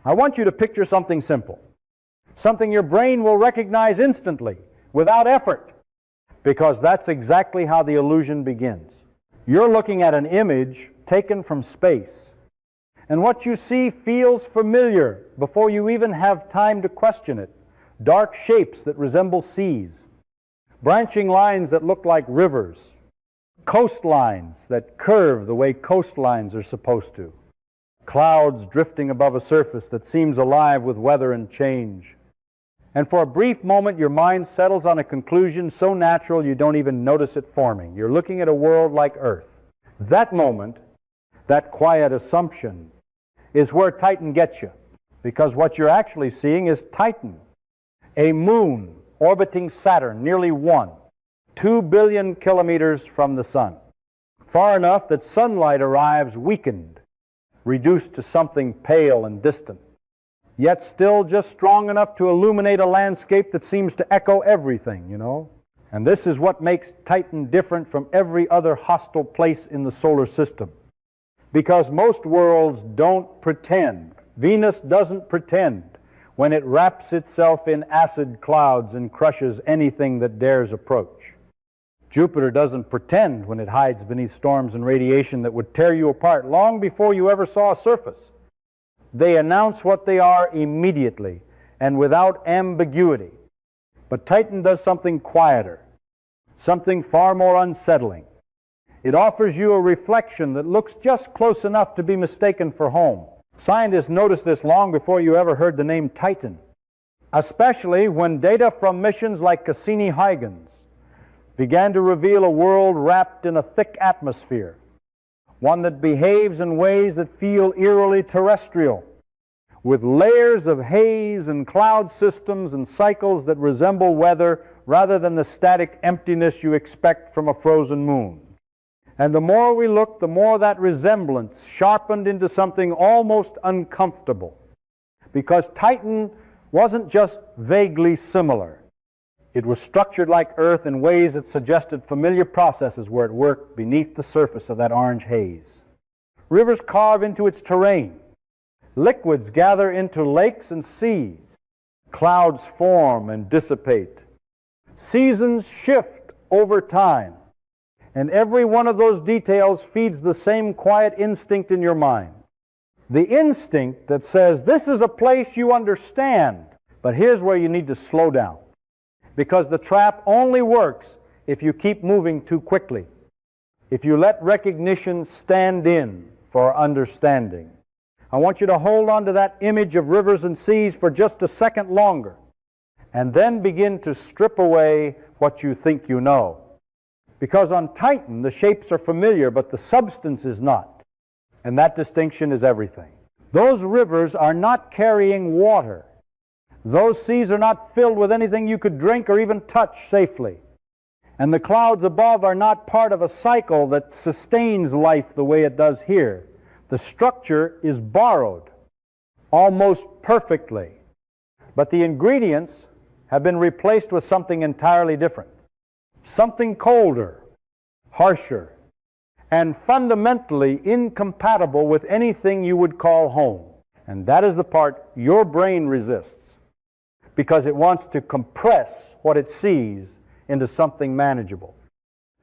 I want you to picture something simple, something your brain will recognize instantly, without effort, because that's exactly how the illusion begins. You're looking at an image taken from space, and what you see feels familiar before you even have time to question it. Dark shapes that resemble seas, branching lines that look like rivers, coastlines that curve the way coastlines are supposed to, clouds drifting above a surface that seems alive with weather and change. And for a brief moment, your mind settles on a conclusion so natural you don't even notice it forming. You're looking at a world like Earth. That moment, that quiet assumption, is where Titan gets you, because what you're actually seeing is Titan, a moon orbiting Saturn, nearly 2 billion kilometers from the sun, far enough that sunlight arrives weakened, reduced to something pale and distant, yet still just strong enough to illuminate a landscape that seems to echo everything, you know. And this is what makes Titan different from every other hostile place in the solar system. Because most worlds don't pretend. Venus doesn't pretend when it wraps itself in acid clouds and crushes anything that dares approach. Jupiter doesn't pretend when it hides beneath storms and radiation that would tear you apart long before you ever saw a surface. They announce what they are immediately and without ambiguity. But Titan does something quieter, something far more unsettling. It offers you a reflection that looks just close enough to be mistaken for home. Scientists noticed this long before you ever heard the name Titan, especially when data from missions like Cassini-Huygens began to reveal a world wrapped in a thick atmosphere, one that behaves in ways that feel eerily terrestrial, with layers of haze and cloud systems and cycles that resemble weather rather than the static emptiness you expect from a frozen moon. And the more we looked, the more that resemblance sharpened into something almost uncomfortable, because Titan wasn't just vaguely similar. It was structured like Earth in ways that suggested familiar processes were at work beneath the surface of that orange haze. Rivers carve into its terrain. Liquids gather into lakes and seas. Clouds form and dissipate. Seasons shift over time. And every one of those details feeds the same quiet instinct in your mind. The instinct that says, this is a place you understand, but here's where you need to slow down. Because the trap only works if you keep moving too quickly, if you let recognition stand in for understanding. I want you to hold on to that image of rivers and seas for just a second longer, and then begin to strip away what you think you know. Because on Titan, the shapes are familiar, but the substance is not. And that distinction is everything. Those rivers are not carrying water. Those seas are not filled with anything you could drink or even touch safely. And the clouds above are not part of a cycle that sustains life the way it does here. The structure is borrowed, almost perfectly. But the ingredients have been replaced with something entirely different. Something colder, harsher, and fundamentally incompatible with anything you would call home. And that is the part your brain resists, because it wants to compress what it sees into something manageable,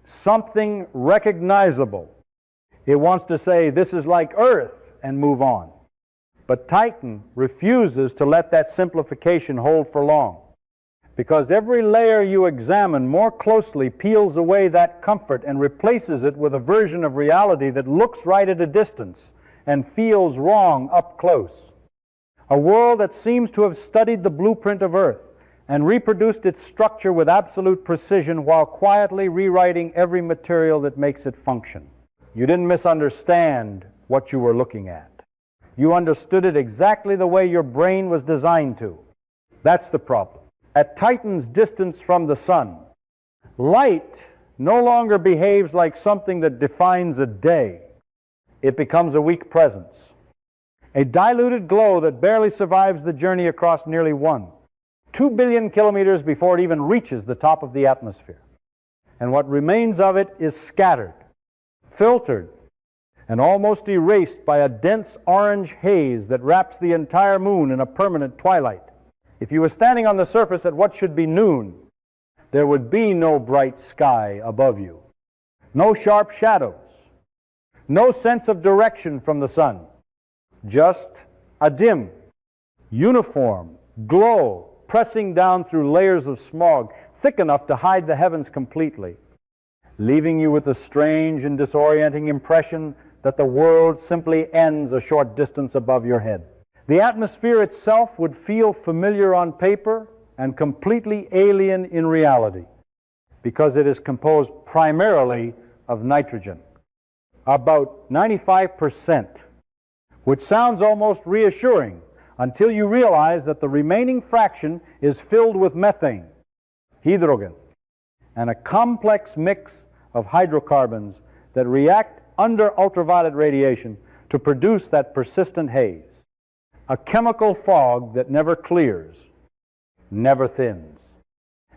something recognizable. It wants to say, this is like Earth, and move on. But Titan refuses to let that simplification hold for long, because every layer you examine more closely peels away that comfort and replaces it with a version of reality that looks right at a distance and feels wrong up close. A world that seems to have studied the blueprint of Earth and reproduced its structure with absolute precision while quietly rewriting every material that makes it function. You didn't misunderstand what you were looking at. You understood it exactly the way your brain was designed to. That's the problem. At Titan's distance from the sun, light no longer behaves like something that defines a day. It becomes a weak presence, a diluted glow that barely survives the journey across nearly 2 billion kilometers before it even reaches the top of the atmosphere. And what remains of it is scattered, filtered, and almost erased by a dense orange haze that wraps the entire moon in a permanent twilight. If you were standing on the surface at what should be noon, there would be no bright sky above you, no sharp shadows, no sense of direction from the sun, just a dim, uniform glow pressing down through layers of smog thick enough to hide the heavens completely, leaving you with the strange and disorienting impression that the world simply ends a short distance above your head. The atmosphere itself would feel familiar on paper and completely alien in reality, because it is composed primarily of nitrogen, about 95%, which sounds almost reassuring until you realize that the remaining fraction is filled with methane, hydrogen, and a complex mix of hydrocarbons that react under ultraviolet radiation to produce that persistent haze, a chemical fog that never clears, never thins,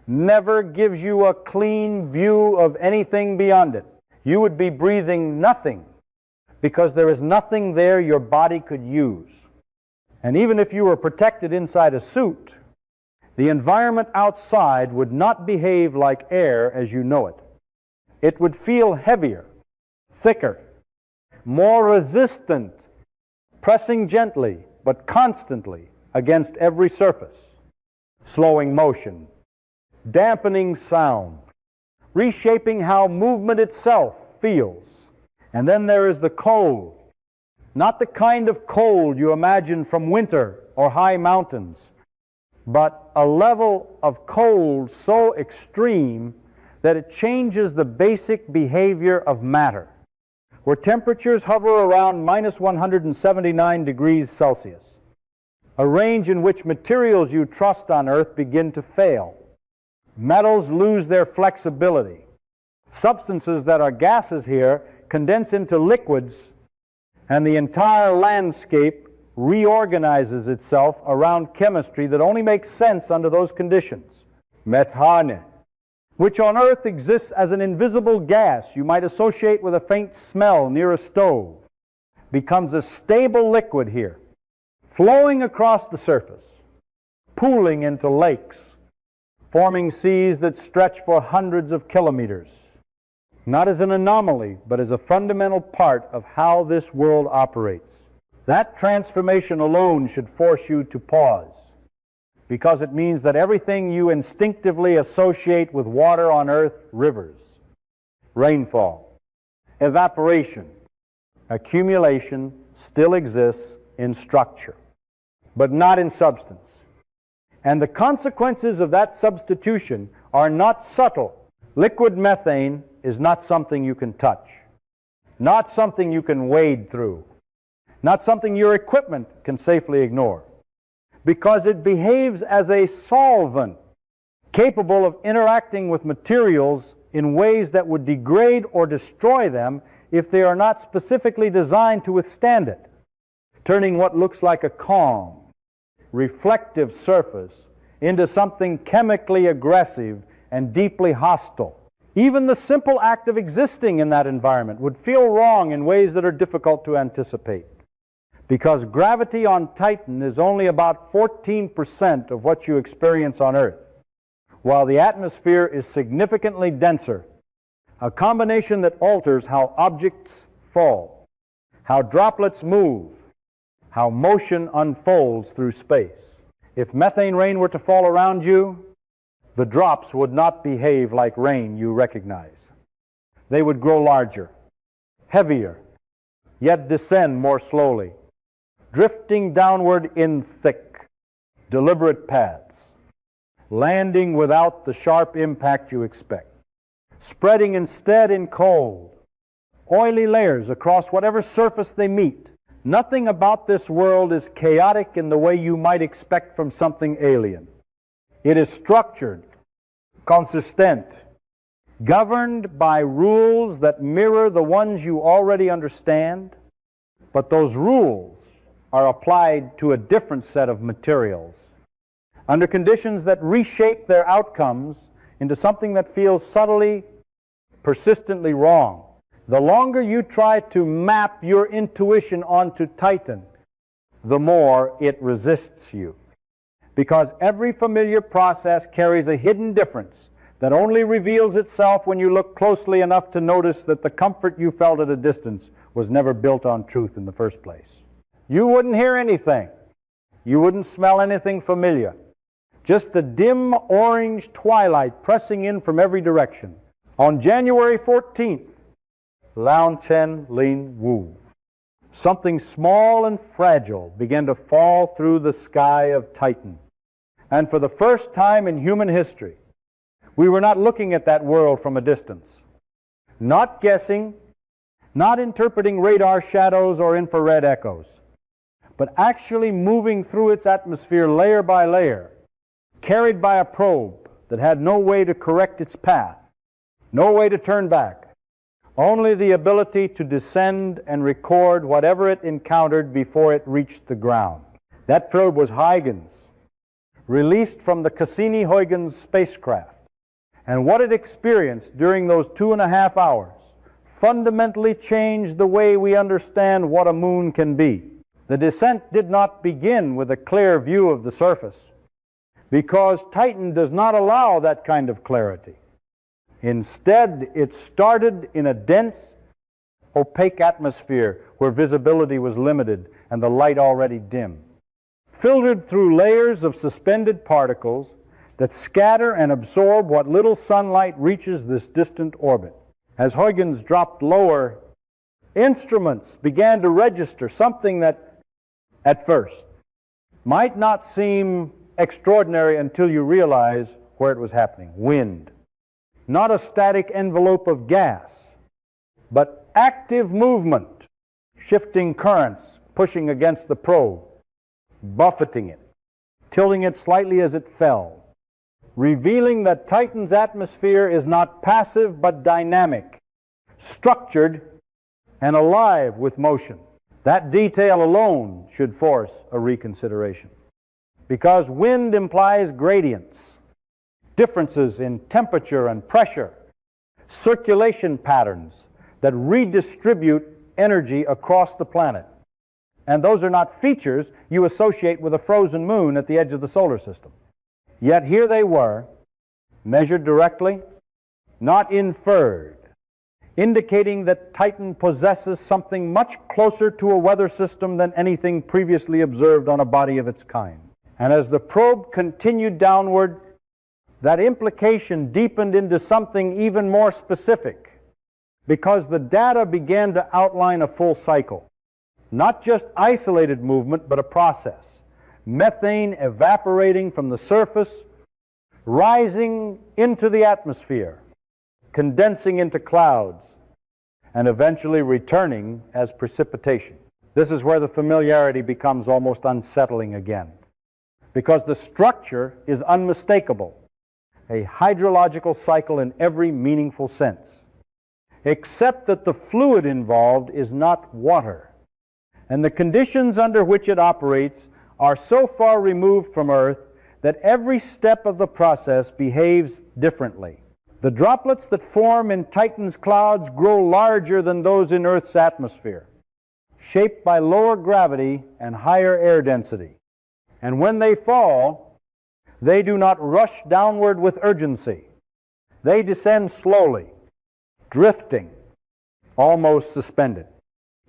never gives you a clean view of anything beyond it. You would be breathing nothing because there is nothing there your body could use. And even if you were protected inside a suit, the environment outside would not behave like air as you know it. It would feel heavier, thicker, more resistant, pressing gently but constantly against every surface, slowing motion, dampening sound, reshaping how movement itself feels. And then there is the cold, not the kind of cold you imagine from winter or high mountains, but a level of cold so extreme that it changes the basic behavior of matter, where temperatures hover around minus 179 degrees Celsius, a range in which materials you trust on Earth begin to fail. Metals lose their flexibility. Substances that are gases here condense into liquids, and the entire landscape reorganizes itself around chemistry that only makes sense under those conditions. Methane, which on Earth exists as an invisible gas you might associate with a faint smell near a stove, becomes a stable liquid here, flowing across the surface, pooling into lakes, forming seas that stretch for hundreds of kilometers, not as an anomaly, but as a fundamental part of how this world operates. That transformation alone should force you to pause, because it means that everything you instinctively associate with water on Earth, rivers, rainfall, evaporation, accumulation, still exists in structure, but not in substance. And the consequences of that substitution are not subtle. Liquid methane is not something you can touch, not something you can wade through, not something your equipment can safely ignore, because it behaves as a solvent capable of interacting with materials in ways that would degrade or destroy them if they are not specifically designed to withstand it, turning what looks like a calm, reflective surface into something chemically aggressive and deeply hostile. Even the simple act of existing in that environment would feel wrong in ways that are difficult to anticipate, because gravity on Titan is only about 14% of what you experience on Earth, while the atmosphere is significantly denser, a combination that alters how objects fall, how droplets move, how motion unfolds through space. If methane rain were to fall around you, the drops would not behave like rain you recognize. They would grow larger, heavier, yet descend more slowly, drifting downward in thick, deliberate paths, landing without the sharp impact you expect, spreading instead in cold, oily layers across whatever surface they meet. Nothing about this world is chaotic in the way you might expect from something alien. It is structured, consistent, governed by rules that mirror the ones you already understand, but those rules are applied to a different set of materials, under conditions that reshape their outcomes into something that feels subtly, persistently wrong, The longer you try to map your intuition onto Titan, the more it resists you. Because every familiar process carries a hidden difference that only reveals itself when you look closely enough to notice that the comfort you felt at a distance was never built on truth in the first place. You wouldn't hear anything. You wouldn't smell anything familiar. Just a dim orange twilight pressing in from every direction. On January 14th, Lao Chen Lin Wu, something small and fragile began to fall through the sky of Titan. And for the first time in human history, we were not looking at that world from a distance, not guessing, not interpreting radar shadows or infrared echoes, but actually moving through its atmosphere layer by layer, carried by a probe that had no way to correct its path, no way to turn back, only the ability to descend and record whatever it encountered before it reached the ground. That probe was Huygens, released from the Cassini-Huygens spacecraft. And what it experienced during those 2.5 hours fundamentally changed the way we understand what a moon can be. The descent did not begin with a clear view of the surface, because Titan does not allow that kind of clarity. Instead, it started in a dense, opaque atmosphere where visibility was limited and the light already dim. Filtered through layers of suspended particles that scatter and absorb what little sunlight reaches this distant orbit. As Huygens dropped lower, instruments began to register something that, at first, might not seem extraordinary until you realize where it was happening. Wind. Not a static envelope of gas, but active movement, shifting currents, pushing against the probe, buffeting it, tilting it slightly as it fell, revealing that Titan's atmosphere is not passive but dynamic, structured and alive with motion. That detail alone should force a reconsideration, because wind implies gradients, differences in temperature and pressure, circulation patterns that redistribute energy across the planet. And those are not features you associate with a frozen moon at the edge of the solar system. Yet here they were, measured directly, not inferred, indicating that Titan possesses something much closer to a weather system than anything previously observed on a body of its kind. And as the probe continued downward, that implication deepened into something even more specific, because the data began to outline a full cycle. Not just isolated movement, but a process. Methane evaporating from the surface, rising into the atmosphere, condensing into clouds, and eventually returning as precipitation. This is where the familiarity becomes almost unsettling again, because the structure is unmistakable. A hydrological cycle in every meaningful sense, except that the fluid involved is not water, and the conditions under which it operates are so far removed from Earth that every step of the process behaves differently. The droplets that form in Titan's clouds grow larger than those in Earth's atmosphere, shaped by lower gravity and higher air density. And when they fall, they do not rush downward with urgency. They descend slowly, drifting, almost suspended,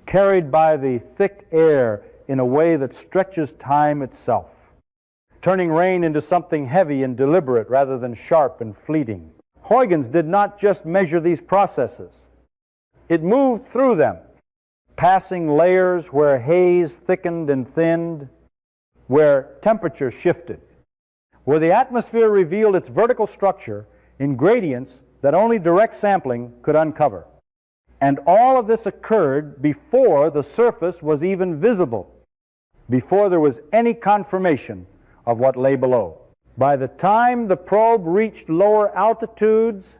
carried by the thick air in a way that stretches time itself, turning rain into something heavy and deliberate rather than sharp and fleeting. Huygens did not just measure these processes. It moved through them, passing layers where haze thickened and thinned, where temperature shifted, where the atmosphere revealed its vertical structure in gradients that only direct sampling could uncover. And all of this occurred before the surface was even visible, before there was any confirmation of what lay below. By the time the probe reached lower altitudes,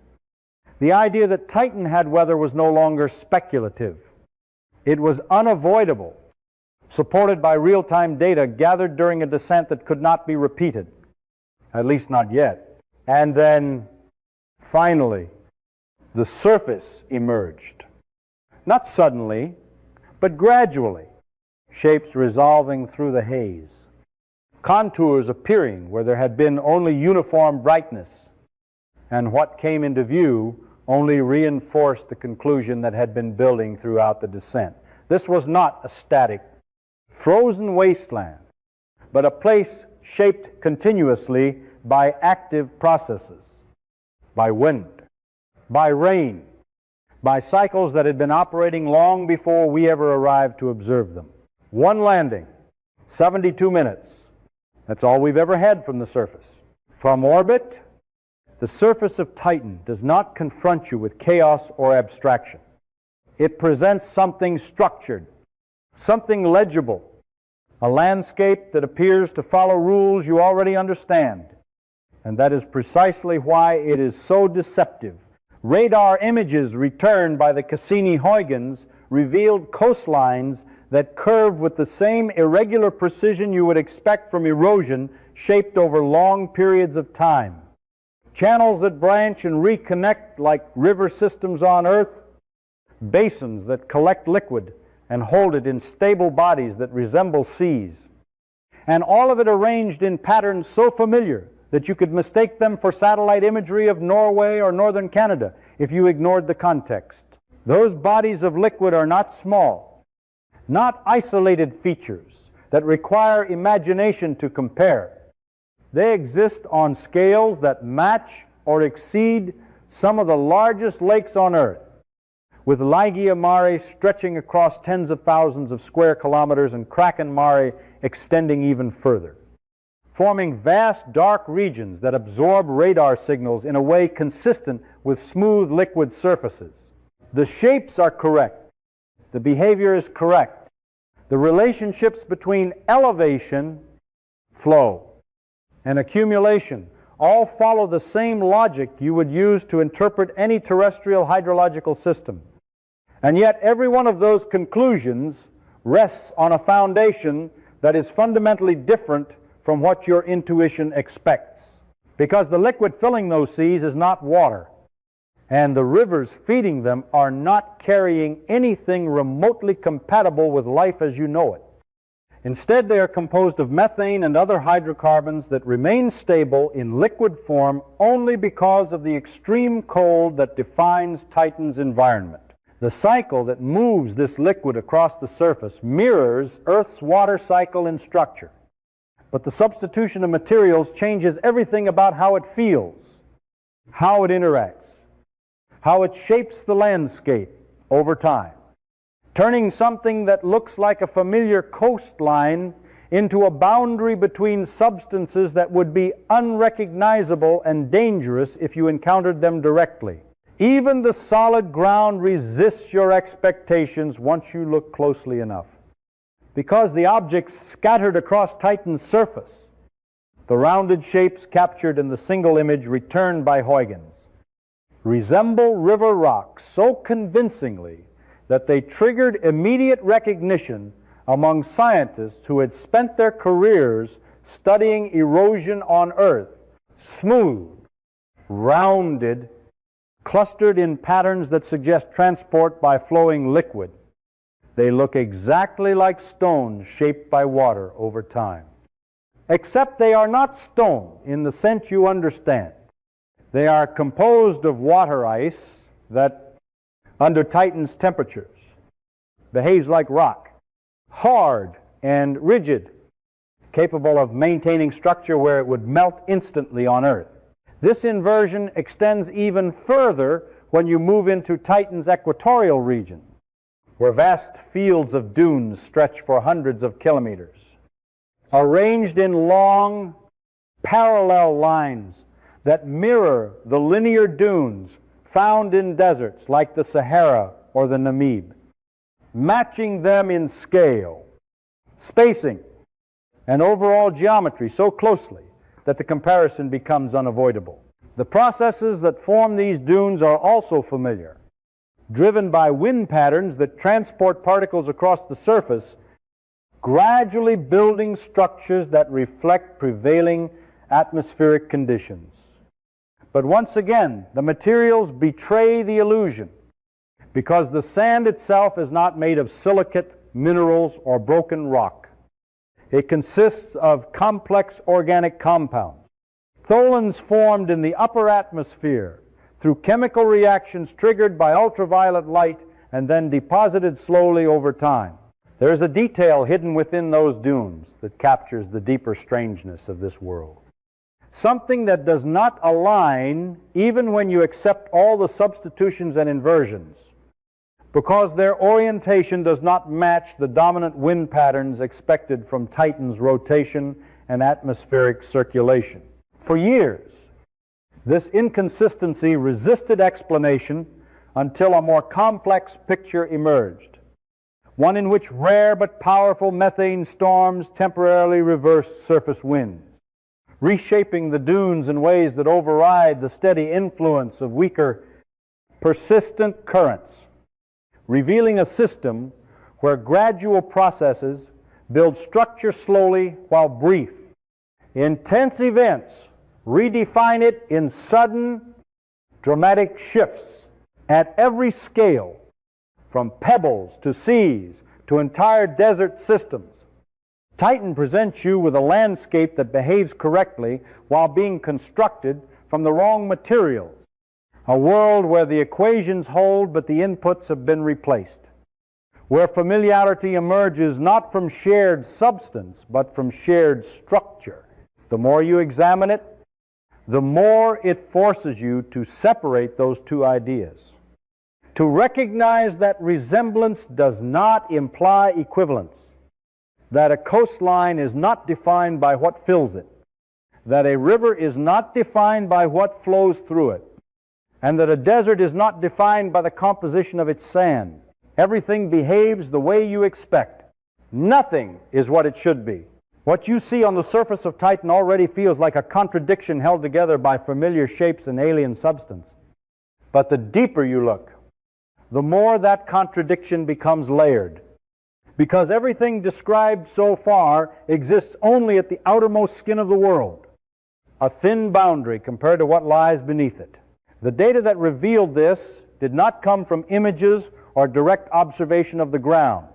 the idea that Titan had weather was no longer speculative. It was unavoidable, supported by real-time data gathered during a descent that could not be repeated. At least not yet. And then, finally, the surface emerged. not suddenly, but gradually, shapes resolving through the haze, contours appearing where there had been only uniform brightness, and what came into view only reinforced the conclusion that had been building throughout the descent. This was not a static, frozen wasteland, but a place shaped continuously by active processes, by wind, by rain, by cycles that had been operating long before we ever arrived to observe them. One landing, 72 minutes. That's all we've ever had from the surface. From orbit, the surface of Titan does not confront you with chaos or abstraction. It presents something structured, something legible, a landscape that appears to follow rules you already understand. And that is precisely why it is so deceptive. Radar images returned by the Cassini-Huygens revealed coastlines that curve with the same irregular precision you would expect from erosion shaped over long periods of time. Channels that branch and reconnect like river systems on Earth, basins that collect liquid and hold it in stable bodies that resemble seas, and all of it arranged in patterns so familiar that you could mistake them for satellite imagery of Norway or northern Canada if you ignored the context. Those bodies of liquid are not small, not isolated features that require imagination to compare. They exist on scales that match or exceed some of the largest lakes on Earth, with Ligia Mare stretching across tens of thousands of square kilometers and Kraken Mare extending even further, forming vast dark regions that absorb radar signals in a way consistent with smooth liquid surfaces. The shapes are correct. The behavior is correct. The relationships between elevation, flow, and accumulation all follow the same logic you would use to interpret any terrestrial hydrological system. And yet every one of those conclusions rests on a foundation that is fundamentally different from what your intuition expects. Because the liquid filling those seas is not water, and the rivers feeding them are not carrying anything remotely compatible with life as you know it. Instead, they are composed of methane and other hydrocarbons that remain stable in liquid form only because of the extreme cold that defines Titan's environment. The cycle that moves this liquid across the surface mirrors Earth's water cycle in structure. But the substitution of materials changes everything about how it feels, how it interacts, how it shapes the landscape over time, turning something that looks like a familiar coastline into a boundary between substances that would be unrecognizable and dangerous if you encountered them directly. Even the solid ground resists your expectations once you look closely enough, because the objects scattered across Titan's surface, the rounded shapes captured in the single image returned by Huygens, resemble river rocks so convincingly that they triggered immediate recognition among scientists who had spent their careers studying erosion on Earth. Smooth, rounded, clustered in patterns that suggest transport by flowing liquid. They look exactly like stones shaped by water over time. Except they are not stone in the sense you understand. They are composed of water ice that, under Titan's temperatures, behaves like rock, hard and rigid, capable of maintaining structure where it would melt instantly on Earth. This inversion extends even further when you move into Titan's equatorial region, where vast fields of dunes stretch for hundreds of kilometers, arranged in long, parallel lines that mirror the linear dunes found in deserts like the Sahara or the Namib, matching them in scale, spacing, and overall geometry so closely that the comparison becomes unavoidable. The processes that form these dunes are also familiar, driven by wind patterns that transport particles across the surface, gradually building structures that reflect prevailing atmospheric conditions. But once again, the materials betray the illusion. because the sand itself is not made of silicate, minerals, or broken rock. It consists of complex organic compounds. Tholins formed in the upper atmosphere through chemical reactions triggered by ultraviolet light and then deposited slowly over time. There is a detail hidden within those dunes that captures the deeper strangeness of this world. Something that does not align even when you accept all the substitutions and inversions, because their orientation does not match the dominant wind patterns expected from Titan's rotation and atmospheric circulation. For years, this inconsistency resisted explanation until a more complex picture emerged, one in which rare but powerful methane storms temporarily reversed surface winds, reshaping the dunes in ways that override the steady influence of weaker, persistent currents, revealing a system where gradual processes build structure slowly while brief. Intense events redefine it in sudden, dramatic shifts at every scale, from pebbles to seas to entire desert systems. Titan presents you with a landscape that behaves correctly while being constructed from the wrong materials, a world where the equations hold but the inputs have been replaced, where familiarity emerges not from shared substance but from shared structure. The more you examine it, the more it forces you to separate those two ideas, to recognize that resemblance does not imply equivalence, that a coastline is not defined by what fills it, that a river is not defined by what flows through it, and that a desert is not defined by the composition of its sand. Everything behaves the way you expect. Nothing is what it should be. What you see on the surface of Titan already feels like a contradiction held together by familiar shapes and alien substance. But the deeper you look, the more that contradiction becomes layered, because everything described so far exists only at the outermost skin of the world, a thin boundary compared to what lies beneath it. The data that revealed this did not come from images or direct observation of the ground,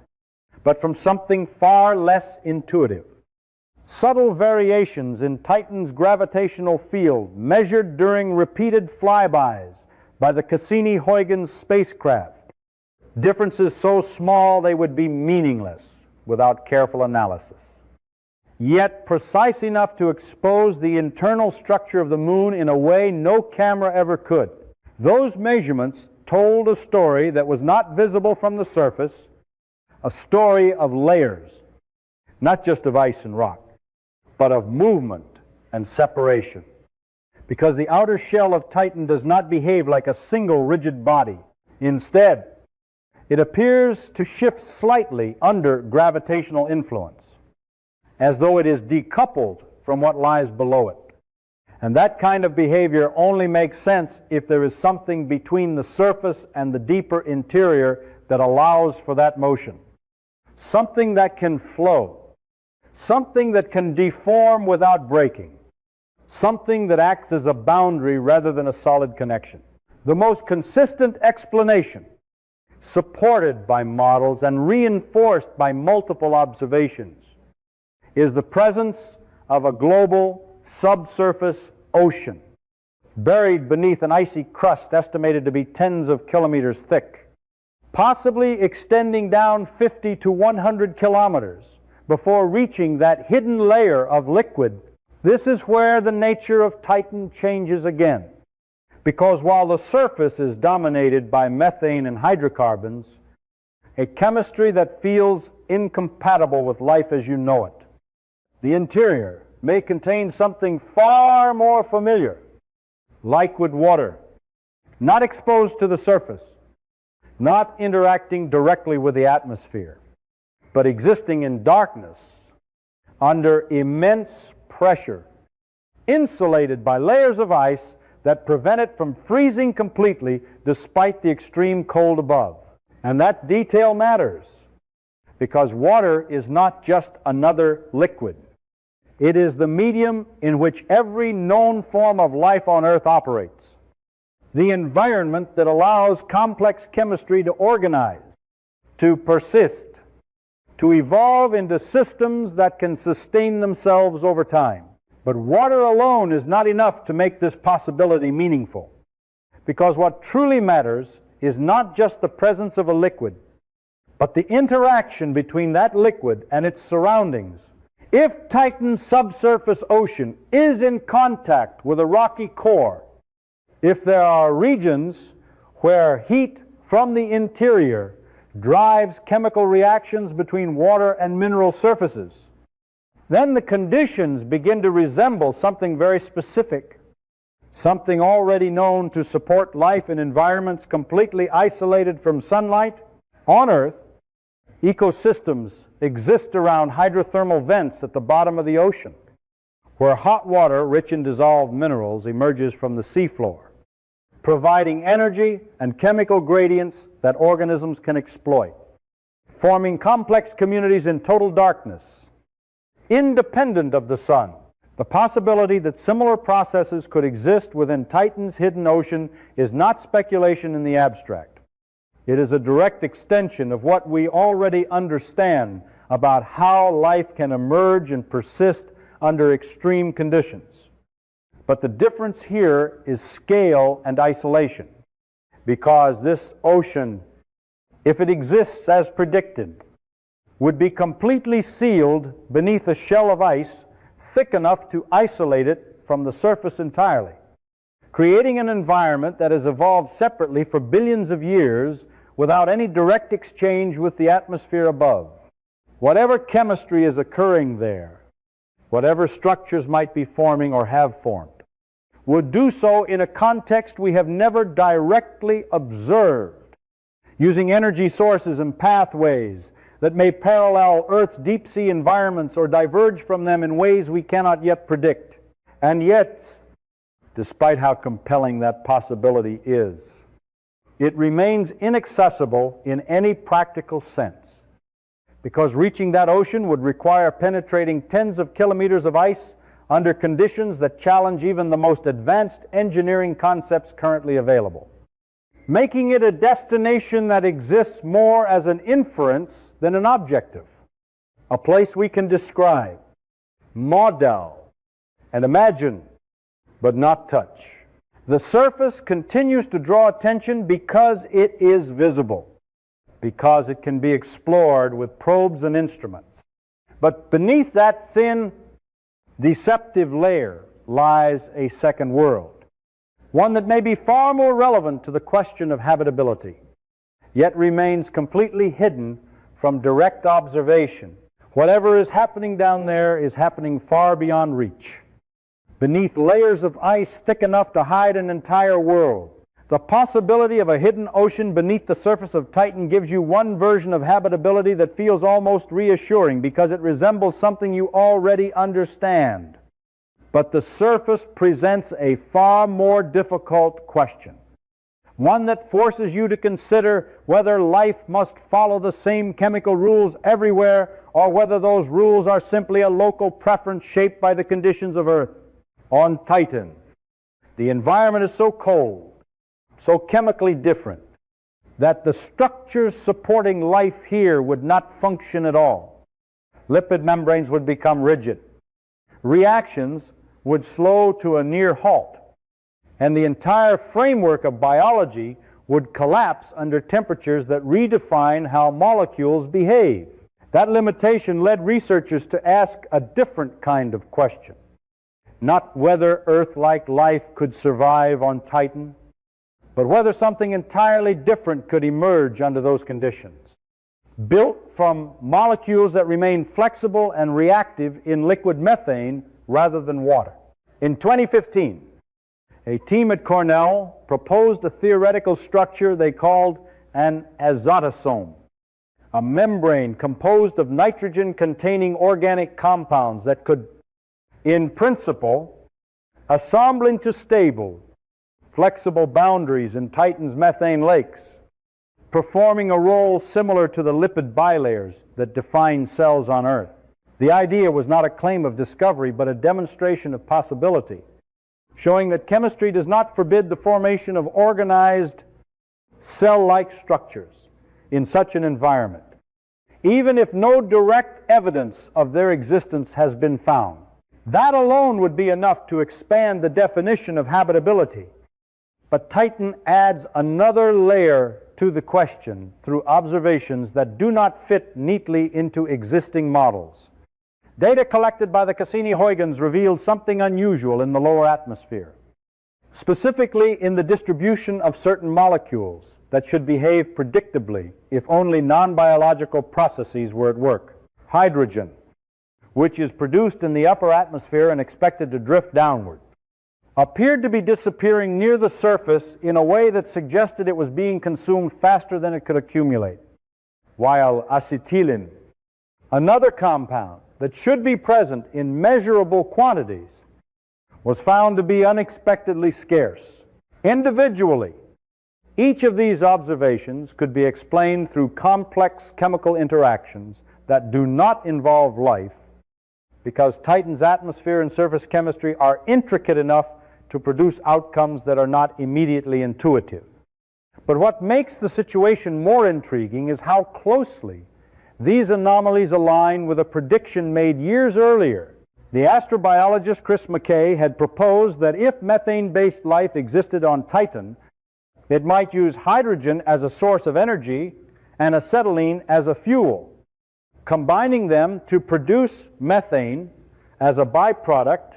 but from something far less intuitive. Subtle variations in Titan's gravitational field measured during repeated flybys by the Cassini-Huygens spacecraft. Differences so small they would be meaningless without careful analysis, yet precise enough to expose the internal structure of the moon in a way no camera ever could. Those measurements told a story that was not visible from the surface, a story of layers, not just of ice and rock, but of movement and separation. Because the outer shell of Titan does not behave like a single rigid body. Instead, it appears to shift slightly under gravitational influence, as though it is decoupled from what lies below it. And that kind of behavior only makes sense if there is something between the surface and the deeper interior that allows for that motion. Something that can flow. Something that can deform without breaking. Something that acts as a boundary rather than a solid connection. The most consistent explanation, supported by models and reinforced by multiple observations, is the presence of a global subsurface ocean, buried beneath an icy crust estimated to be tens of kilometers thick, possibly extending down 50 to 100 kilometers before reaching that hidden layer of liquid. This is where the nature of Titan changes again, because while the surface is dominated by methane and hydrocarbons, a chemistry that feels incompatible with life as you know it, the interior may contain something far more familiar, liquid water, not exposed to the surface, not interacting directly with the atmosphere, but existing in darkness under immense pressure, insulated by layers of ice that prevent it from freezing completely despite the extreme cold above. And that detail matters, because water is not just another liquid. It is the medium in which every known form of life on Earth operates. the environment that allows complex chemistry to organize, to persist, to evolve into systems that can sustain themselves over time. But water alone is not enough to make this possibility meaningful, because what truly matters is not just the presence of a liquid, but the interaction between that liquid and its surroundings. If Titan's subsurface ocean is in contact with a rocky core, if there are regions where heat from the interior drives chemical reactions between water and mineral surfaces, then the conditions begin to resemble something very specific, something already known to support life in environments completely isolated from sunlight. On Earth, ecosystems exist around hydrothermal vents at the bottom of the ocean, where hot water rich in dissolved minerals emerges from the seafloor, providing energy and chemical gradients that organisms can exploit, forming complex communities in total darkness, independent of the sun. The possibility that similar processes could exist within Titan's hidden ocean is not speculation in the abstract. It is a direct extension of what we already understand about how life can emerge and persist under extreme conditions. But the difference here is scale and isolation, because this ocean, if it exists as predicted, would be completely sealed beneath a shell of ice thick enough to isolate it from the surface entirely, creating an environment that has evolved separately for billions of years without any direct exchange with the atmosphere above. Whatever chemistry is occurring there, whatever structures might be forming or have formed, would do so in a context we have never directly observed, using energy sources and pathways that may parallel Earth's deep-sea environments or diverge from them in ways we cannot yet predict. And yet, despite how compelling that possibility is, it remains inaccessible in any practical sense, because reaching that ocean would require penetrating tens of kilometers of ice under conditions that challenge even the most advanced engineering concepts currently available, making it a destination that exists more as an inference than an objective, a place we can describe, model, and imagine, but not touch. The surface continues to draw attention because it is visible, because it can be explored with probes and instruments. But beneath that thin, deceptive layer lies a second world, one that may be far more relevant to the question of habitability, yet remains completely hidden from direct observation. Whatever is happening down there is happening far beyond reach, beneath layers of ice thick enough to hide an entire world. The possibility of a hidden ocean beneath the surface of Titan gives you one version of habitability that feels almost reassuring, because it resembles something you already understand. But the surface presents a far more difficult question, one that forces you to consider whether life must follow the same chemical rules everywhere, or whether those rules are simply a local preference shaped by the conditions of Earth. On Titan, the environment is so cold, so chemically different, that the structures supporting life here would not function at all. Lipid membranes would become rigid. Reactions would slow to a near halt, and the entire framework of biology would collapse under temperatures that redefine how molecules behave. That limitation led researchers to ask a different kind of question. Not whether Earth-like life could survive on Titan, but whether something entirely different could emerge under those conditions, built from molecules that remain flexible and reactive in liquid methane rather than water. In 2015, a team at Cornell proposed a theoretical structure they called an azotosome, a membrane composed of nitrogen-containing organic compounds that could, in principle, assemble into stable, flexible boundaries in Titan's methane lakes, performing a role similar to the lipid bilayers that define cells on Earth. The idea was not a claim of discovery, but a demonstration of possibility, showing that chemistry does not forbid the formation of organized cell-like structures in such an environment, even if no direct evidence of their existence has been found. That alone would be enough to expand the definition of habitability. But Titan adds another layer to the question through observations that do not fit neatly into existing models. Data collected by the Cassini-Huygens revealed something unusual in the lower atmosphere, specifically in the distribution of certain molecules that should behave predictably if only non-biological processes were at work. Hydrogen, which is produced in the upper atmosphere and expected to drift downward, appeared to be disappearing near the surface in a way that suggested it was being consumed faster than it could accumulate, while acetylene, another compound that should be present in measurable quantities, was found to be unexpectedly scarce. Individually, each of these observations could be explained through complex chemical interactions that do not involve life, because Titan's atmosphere and surface chemistry are intricate enough to produce outcomes that are not immediately intuitive. But what makes the situation more intriguing is how closely these anomalies align with a prediction made years earlier. The astrobiologist Chris McKay had proposed that if methane-based life existed on Titan, it might use hydrogen as a source of energy and acetylene as a fuel, combining them to produce methane as a byproduct,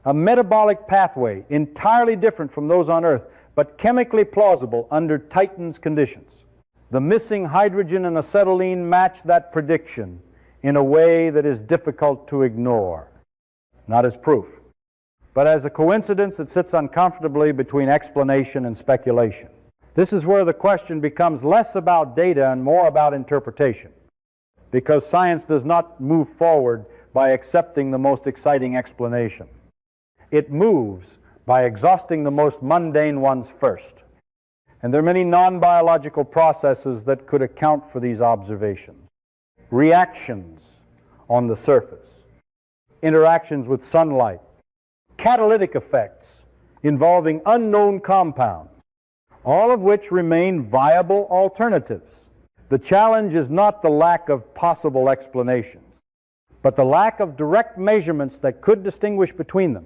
a metabolic pathway entirely different from those on Earth, but chemically plausible under Titan's conditions. The missing hydrogen and acetylene match that prediction in a way that is difficult to ignore, not as proof, but as a coincidence that sits uncomfortably between explanation and speculation. This is where the question becomes less about data and more about interpretation, because science does not move forward by accepting the most exciting explanation. It moves by exhausting the most mundane ones first. And there are many non-biological processes that could account for these observations. Reactions on the surface, interactions with sunlight, catalytic effects involving unknown compounds, all of which remain viable alternatives. The challenge is not the lack of possible explanations, but the lack of direct measurements that could distinguish between them,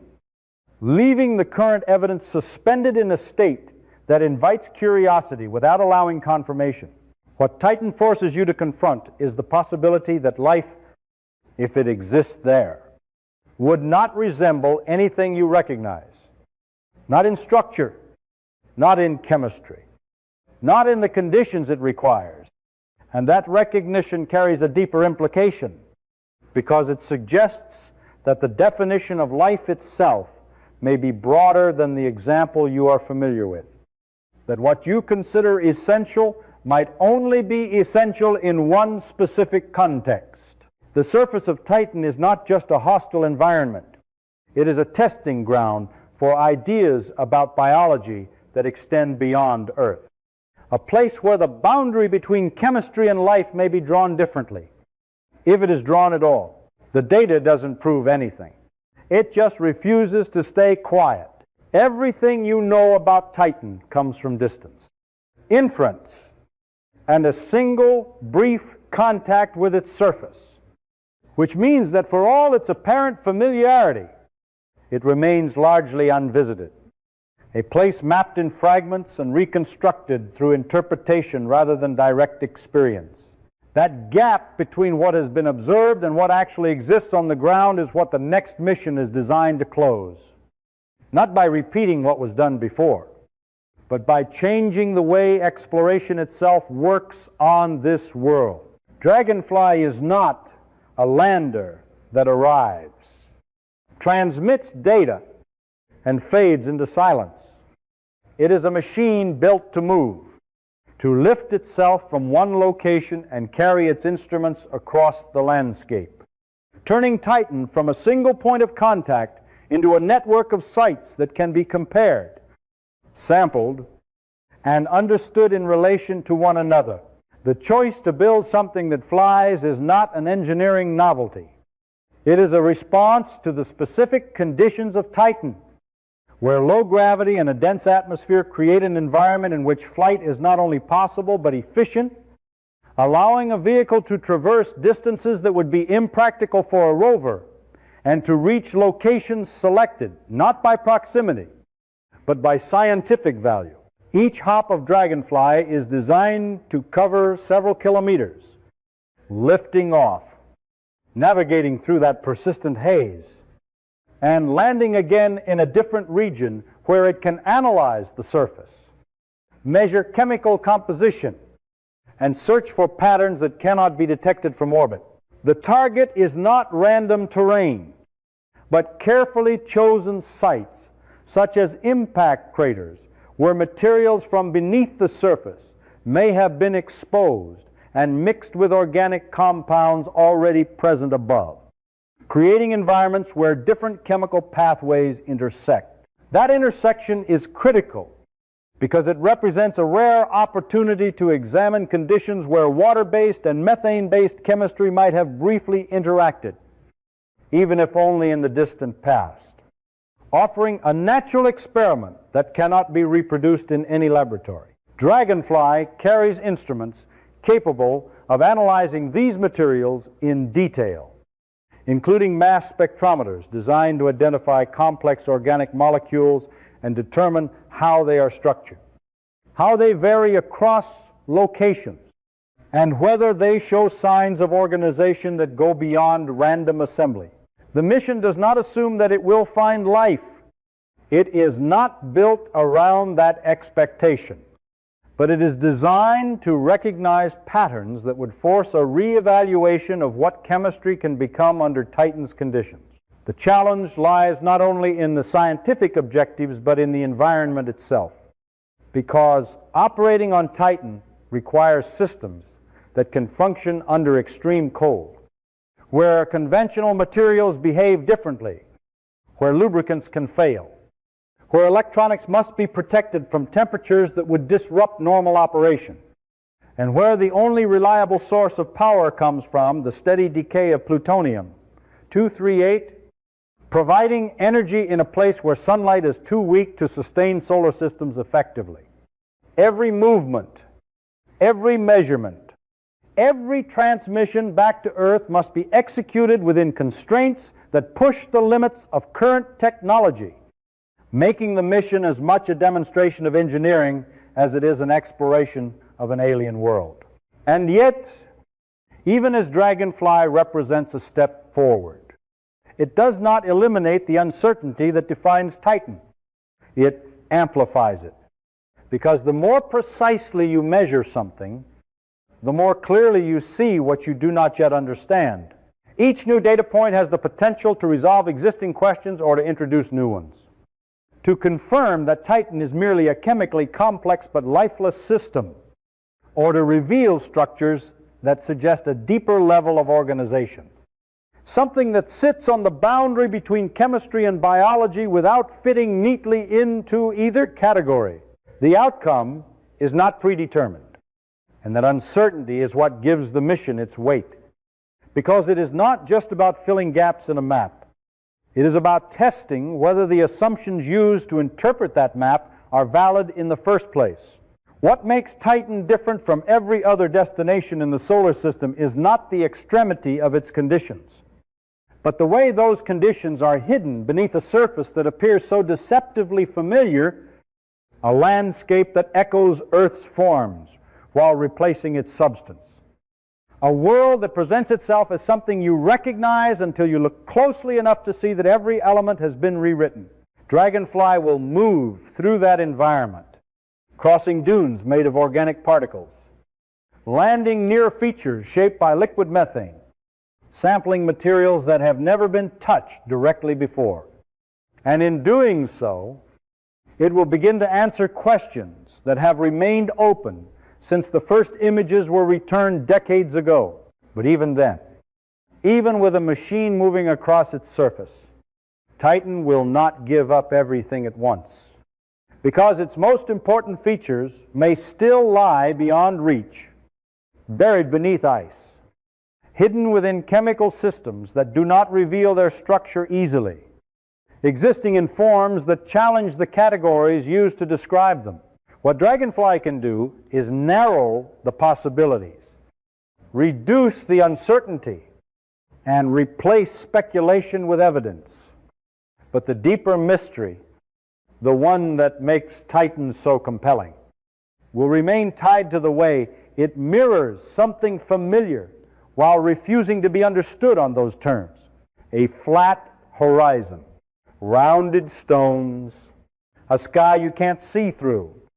leaving the current evidence suspended in a state that invites curiosity without allowing confirmation. What Titan forces you to confront is the possibility that life, if it exists there, would not resemble anything you recognize. Not in structure, not in chemistry, not in the conditions it requires. And that recognition carries a deeper implication, because it suggests that the definition of life itself may be broader than the example you are familiar with. That what you consider essential might only be essential in one specific context. The surface of Titan is not just a hostile environment. It is a testing ground for ideas about biology that extend beyond Earth. A place where the boundary between chemistry and life may be drawn differently, if it is drawn at all. The data doesn't prove anything. It just refuses to stay quiet. Everything you know about Titan comes from distance, inference, and a single brief contact with its surface, which means that for all its apparent familiarity, it remains largely unvisited. A place mapped in fragments and reconstructed through interpretation rather than direct experience. That gap between what has been observed and what actually exists on the ground is what the next mission is designed to close. Not by repeating what was done before, but by changing the way exploration itself works on this world. Dragonfly is not a lander that arrives, transmits data, and fades into silence. It is a machine built to move, to lift itself from one location and carry its instruments across the landscape, turning Titan from a single point of contact into a network of sites that can be compared, sampled, and understood in relation to one another. The choice to build something that flies is not an engineering novelty. It is a response to the specific conditions of Titan, where low gravity and a dense atmosphere create an environment in which flight is not only possible but efficient, allowing a vehicle to traverse distances that would be impractical for a rover and to reach locations selected not by proximity but by scientific value. Each hop of Dragonfly is designed to cover several kilometers, lifting off, navigating through that persistent haze, and landing again in a different region where it can analyze the surface, measure chemical composition, and search for patterns that cannot be detected from orbit. The target is not random terrain, but carefully chosen sites, such as impact craters, where materials from beneath the surface may have been exposed and mixed with organic compounds already present above, creating environments where different chemical pathways intersect. That intersection is critical because it represents a rare opportunity to examine conditions where water-based and methane-based chemistry might have briefly interacted, even if only in the distant past, offering a natural experiment that cannot be reproduced in any laboratory. Dragonfly carries instruments capable of analyzing these materials in detail, including mass spectrometers designed to identify complex organic molecules and determine how they are structured, how they vary across locations, and whether they show signs of organization that go beyond random assembly. The mission does not assume that it will find life. It is not built around that expectation, but it is designed to recognize patterns that would force a reevaluation of what chemistry can become under Titan's conditions. The challenge lies not only in the scientific objectives, but in the environment itself, because operating on Titan requires systems that can function under extreme cold, where conventional materials behave differently, where lubricants can fail, where electronics must be protected from temperatures that would disrupt normal operation, and where the only reliable source of power comes from the steady decay of plutonium-238, providing energy in a place where sunlight is too weak to sustain solar systems effectively. Every movement, every measurement, every transmission back to Earth must be executed within constraints that push the limits of current technology, making the mission as much a demonstration of engineering as it is an exploration of an alien world. And yet, even as Dragonfly represents a step forward, it does not eliminate the uncertainty that defines Titan. It amplifies it, because the more precisely you measure something, the more clearly you see what you do not yet understand. Each new data point has the potential to resolve existing questions or to introduce new ones. To confirm that Titan is merely a chemically complex but lifeless system, or to reveal structures that suggest a deeper level of organization, something that sits on the boundary between chemistry and biology without fitting neatly into either category. The outcome is not predetermined, and that uncertainty is what gives the mission its weight, because it is not just about filling gaps in a map. It is about testing whether the assumptions used to interpret that map are valid in the first place. What makes Titan different from every other destination in the solar system is not the extremity of its conditions, but the way those conditions are hidden beneath a surface that appears so deceptively familiar, a landscape that echoes Earth's forms while replacing its substance. A world that presents itself as something you recognize until you look closely enough to see that every element has been rewritten. Dragonfly will move through that environment, crossing dunes made of organic particles, landing near features shaped by liquid methane, sampling materials that have never been touched directly before. And in doing so, it will begin to answer questions that have remained open since the first images were returned decades ago. But even then, even with a machine moving across its surface, Titan will not give up everything at once, because its most important features may still lie beyond reach, buried beneath ice, hidden within chemical systems that do not reveal their structure easily, existing in forms that challenge the categories used to describe them. What Dragonfly can do is narrow the possibilities, reduce the uncertainty, and replace speculation with evidence. But the deeper mystery, the one that makes Titan so compelling, will remain tied to the way it mirrors something familiar while refusing to be understood on those terms. A flat horizon, rounded stones, a sky you can't see through,